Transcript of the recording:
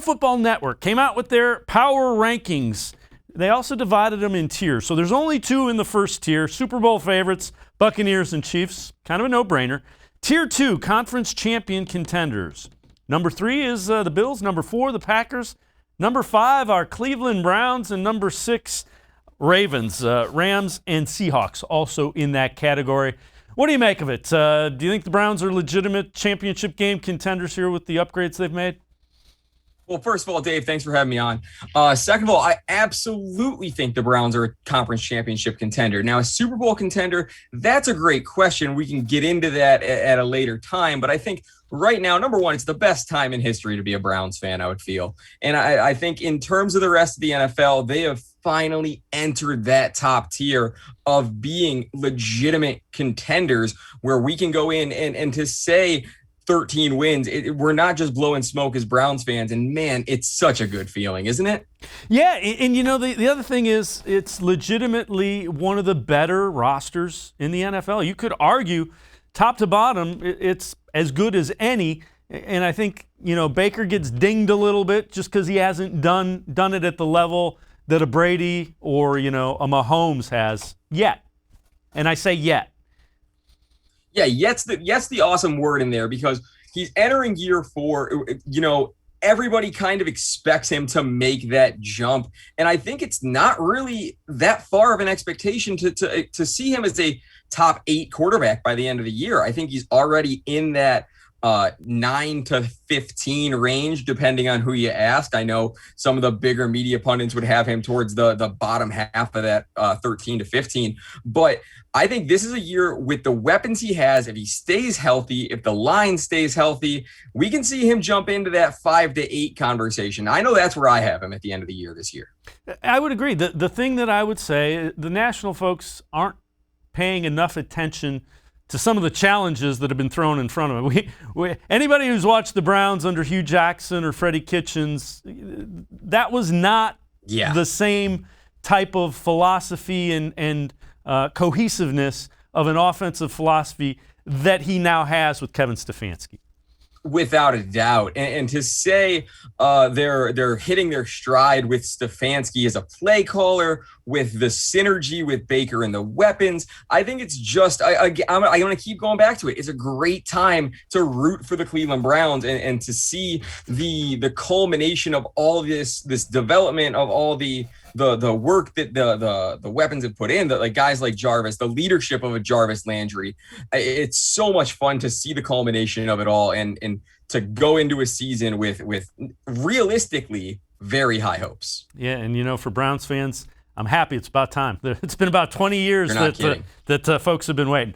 Football Network came out with their power rankings. They also divided them in tiers. So there's only two in the first tier, Super Bowl favorites, Buccaneers and Chiefs. Kind of a no-brainer. Tier 2, conference champion contenders. Number 3 is the Bills. Number 4, the Packers. Number 5 are Cleveland Browns. And number 6, Ravens, Rams, and Seahawks, also in that category. What do you make of it? Do you think the Browns are legitimate championship game contenders here with the upgrades they've made? Well, first of all, Dave, thanks for having me on. Second of all, I absolutely think the Browns are a conference championship contender. Now, a Super Bowl contender, that's a great question. We can get into that at a later time. But I think right now, number one, it's the best time in history to be a Browns fan, I would feel. And I think in terms of the rest of the NFL, they have finally entered that top tier of being legitimate contenders where we can go in and to say 13 wins, we're not just blowing smoke as Browns fans. And man, it's such a good feeling, isn't it? Yeah, and you know, the other thing is it's legitimately one of the better rosters in the NFL. You could argue top to bottom, it's as good as any. And I think, you know, Baker gets dinged a little bit just because he hasn't done it at the level that a Brady or, you know, a Mahomes has yet. And I say yet. Yeah, yet's the awesome word in there because he's entering year 4. You know, everybody kind of expects him to make that jump. And I think it's not really that far of an expectation to see him as a top 8 quarterback by the end of the year. I think he's already in that 9 to 15 range, depending on who you ask. I know some of the bigger media pundits would have him towards the bottom half of that 13 to 15. But I think this is a year with the weapons he has. If he stays healthy, if the line stays healthy, we can see him jump into that 5 to 8 conversation. I know that's where I have him at the end of the year this year. I would agree. The thing that I would say, the national folks aren't paying enough attention to some of the challenges that have been thrown in front of them. Anybody who's watched the Browns under Hugh Jackson or Freddie Kitchens, that was not the same type of philosophy and cohesiveness of an offensive philosophy that he now has with Kevin Stefanski. Without a doubt. And to say they're hitting their stride with Stefanski as a play caller, with the synergy with Baker and the weapons, I think it's just, I'm going to keep going back to it. It's a great time to root for the Cleveland Browns and to see the culmination of all this development, of all the work that the weapons have put in, that like guys like Jarvis, the leadership of a Jarvis Landry. It's so much fun to see the culmination of it all and to go into a season with realistically very high hopes. Yeah, and you know, for Browns fans, I'm happy it's about time. It's been about 20 years that folks have been waiting.